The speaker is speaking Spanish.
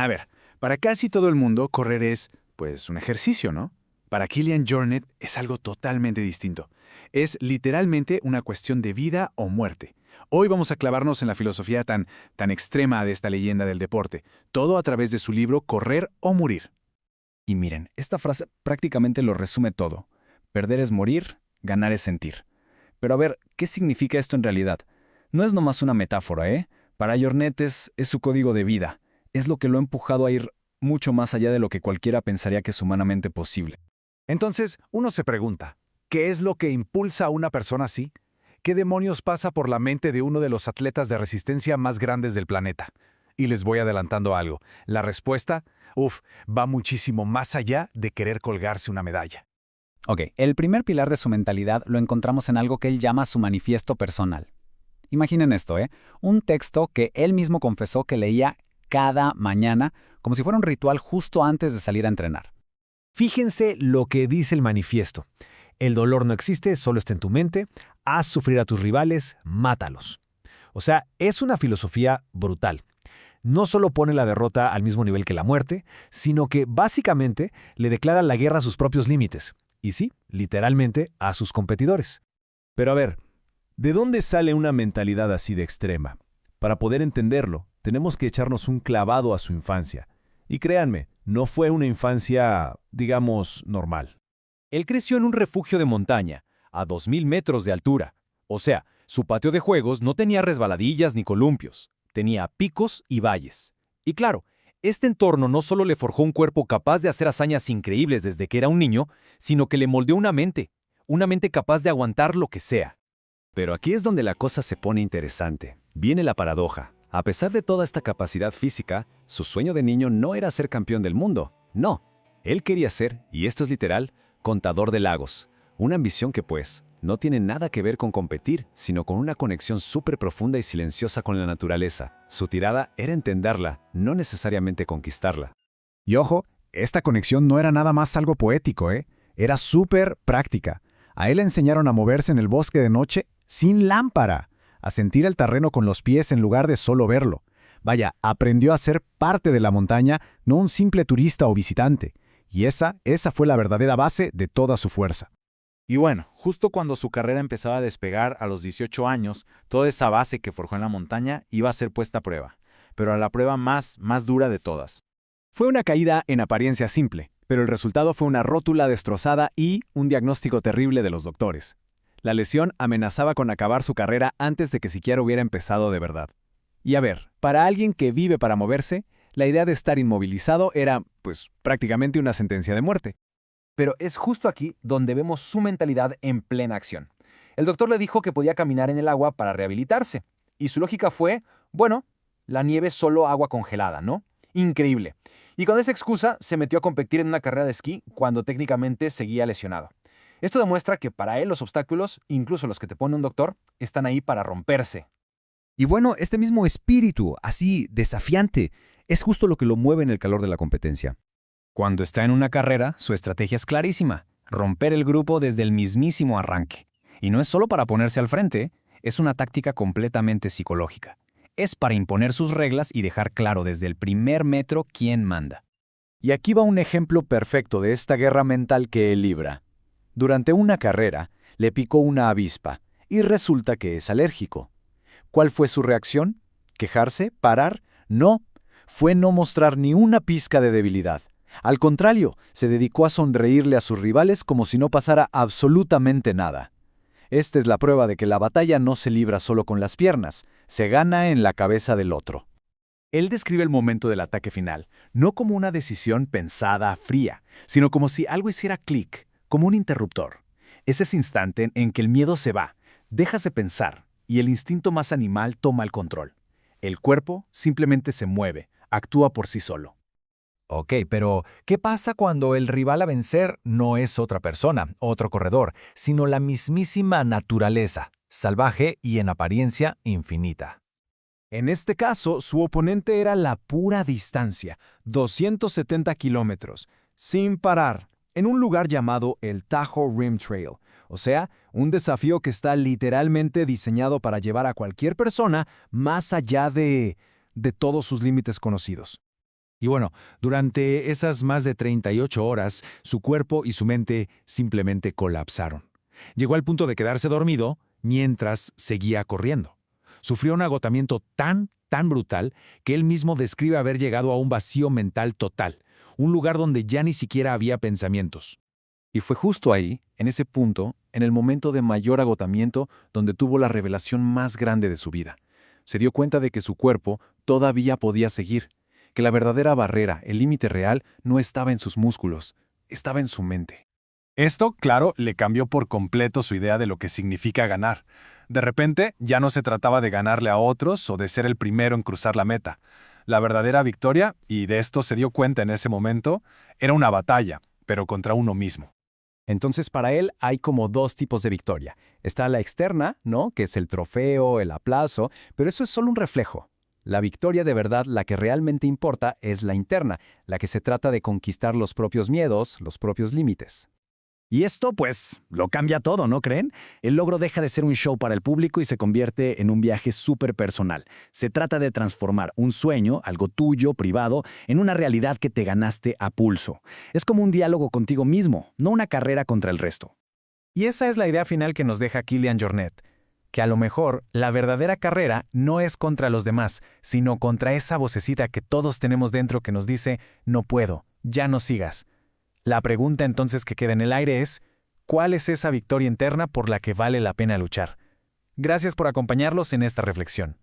A ver, para casi todo el mundo, correr es, pues, un ejercicio, ¿no? Para Kilian Jornet es algo totalmente distinto. Es literalmente una cuestión de vida o muerte. Hoy vamos a clavarnos en la filosofía tan extrema de esta leyenda del deporte, todo a través de su libro Correr o Morir. Y miren, esta frase prácticamente lo resume todo. Perder es morir, ganar es sentir. Pero a ver, ¿qué significa esto en realidad? No es nomás una metáfora, ¿eh? Para Jornet es su código de vida. Es lo que lo ha empujado a ir mucho más allá de lo que cualquiera pensaría que es humanamente posible. Entonces, uno se pregunta, ¿qué es lo que impulsa a una persona así? ¿Qué demonios pasa por la mente de uno de los atletas de resistencia más grandes del planeta? Y les voy adelantando algo. La respuesta, va muchísimo más allá de querer colgarse una medalla. Ok, el primer pilar de su mentalidad lo encontramos en algo que él llama su manifiesto personal. Imaginen esto, un texto que él mismo confesó que leía cada mañana, como si fuera un ritual justo antes de salir a entrenar. Fíjense lo que dice el manifiesto. El dolor no existe, solo está en tu mente. Haz sufrir a tus rivales, mátalos. O sea, es una filosofía brutal. No solo pone la derrota al mismo nivel que la muerte, sino que básicamente le declara la guerra a sus propios límites. Y sí, literalmente a sus competidores. Pero a ver, ¿de dónde sale una mentalidad así de extrema? Para poder entenderlo, tenemos que echarnos un clavado a su infancia. Y créanme, no fue una infancia, digamos, normal. Él creció en un refugio de montaña, a 2000 metros de altura. O sea, su patio de juegos no tenía resbaladillas ni columpios, tenía picos y valles. Y claro, este entorno no solo le forjó un cuerpo capaz de hacer hazañas increíbles desde que era un niño, sino que le moldeó una mente capaz de aguantar lo que sea. Pero aquí es donde la cosa se pone interesante. Viene la paradoja. A pesar de toda esta capacidad física, su sueño de niño no era ser campeón del mundo. No, él quería ser, y esto es literal, contador de lagos. Una ambición que, pues, no tiene nada que ver con competir, sino con una conexión súper profunda y silenciosa con la naturaleza. Su tirada era entenderla, no necesariamente conquistarla. Y ojo, esta conexión no era nada más algo poético, Era súper práctica. A él le enseñaron a moverse en el bosque de noche sin lámpara, a sentir el terreno con los pies en lugar de solo verlo. Vaya, aprendió a ser parte de la montaña, no un simple turista o visitante. Y esa fue la verdadera base de toda su fuerza. Y bueno, justo cuando su carrera empezaba a despegar a los 18 años, toda esa base que forjó en la montaña iba a ser puesta a prueba, pero a la prueba más dura de todas. Fue una caída en apariencia simple, pero el resultado fue una rótula destrozada y un diagnóstico terrible de los doctores. La lesión amenazaba con acabar su carrera antes de que siquiera hubiera empezado de verdad. Y a ver, para alguien que vive para moverse, la idea de estar inmovilizado era, pues, prácticamente una sentencia de muerte. Pero es justo aquí donde vemos su mentalidad en plena acción. El doctor le dijo que podía caminar en el agua para rehabilitarse. Y su lógica fue, bueno, la nieve es solo agua congelada, ¿no? Increíble. Y con esa excusa se metió a competir en una carrera de esquí cuando técnicamente seguía lesionado. Esto demuestra que para él los obstáculos, incluso los que te pone un doctor, están ahí para romperse. Y bueno, este mismo espíritu, así desafiante, es justo lo que lo mueve en el calor de la competencia. Cuando está en una carrera, su estrategia es clarísima: romper el grupo desde el mismísimo arranque. Y no es solo para ponerse al frente, es una táctica completamente psicológica. Es para imponer sus reglas y dejar claro desde el primer metro quién manda. Y aquí va un ejemplo perfecto de esta guerra mental que él libra. Durante una carrera, le picó una avispa y resulta que es alérgico. ¿Cuál fue su reacción? ¿Quejarse? ¿Parar? No. Fue no mostrar ni una pizca de debilidad. Al contrario, se dedicó a sonreírle a sus rivales como si no pasara absolutamente nada. Esta es la prueba de que la batalla no se libra solo con las piernas, se gana en la cabeza del otro. Él describe el momento del ataque final, no como una decisión pensada, fría, sino como si algo hiciera clic, como un interruptor. Es ese instante en que el miedo se va, dejas de pensar, y el instinto más animal toma el control. El cuerpo simplemente se mueve, actúa por sí solo. Ok, pero ¿qué pasa cuando el rival a vencer no es otra persona, otro corredor, sino la mismísima naturaleza, salvaje y en apariencia infinita? En este caso, su oponente era la pura distancia, 270 kilómetros, sin parar, en un lugar llamado el Tahoe Rim Trail, o sea, un desafío que está literalmente diseñado para llevar a cualquier persona más allá de todos sus límites conocidos. Y bueno, durante esas más de 38 horas, su cuerpo y su mente simplemente colapsaron. Llegó al punto de quedarse dormido mientras seguía corriendo. Sufrió un agotamiento tan brutal que él mismo describe haber llegado a un vacío mental total, un lugar donde ya ni siquiera había pensamientos. Y fue justo ahí, en ese punto, en el momento de mayor agotamiento, donde tuvo la revelación más grande de su vida. Se dio cuenta de que su cuerpo todavía podía seguir, que la verdadera barrera, el límite real, no estaba en sus músculos, estaba en su mente. Esto, claro, le cambió por completo su idea de lo que significa ganar. De repente, ya no se trataba de ganarle a otros o de ser el primero en cruzar la meta. La verdadera victoria, y de esto se dio cuenta en ese momento, era una batalla, pero contra uno mismo. Entonces, para él hay como dos tipos de victoria. Está la externa, ¿no? Que es el trofeo, el aplauso, pero eso es solo un reflejo. La victoria de verdad, la que realmente importa, es la interna, la que se trata de conquistar los propios miedos, los propios límites. Y esto, pues, lo cambia todo, ¿no creen? El logro deja de ser un show para el público y se convierte en un viaje súper personal. Se trata de transformar un sueño, algo tuyo, privado, en una realidad que te ganaste a pulso. Es como un diálogo contigo mismo, no una carrera contra el resto. Y esa es la idea final que nos deja Kilian Jornet, que a lo mejor la verdadera carrera no es contra los demás, sino contra esa vocecita que todos tenemos dentro que nos dice, no puedo, ya no sigas. La pregunta entonces que queda en el aire es, ¿cuál es esa victoria interna por la que vale la pena luchar? Gracias por acompañarlos en esta reflexión.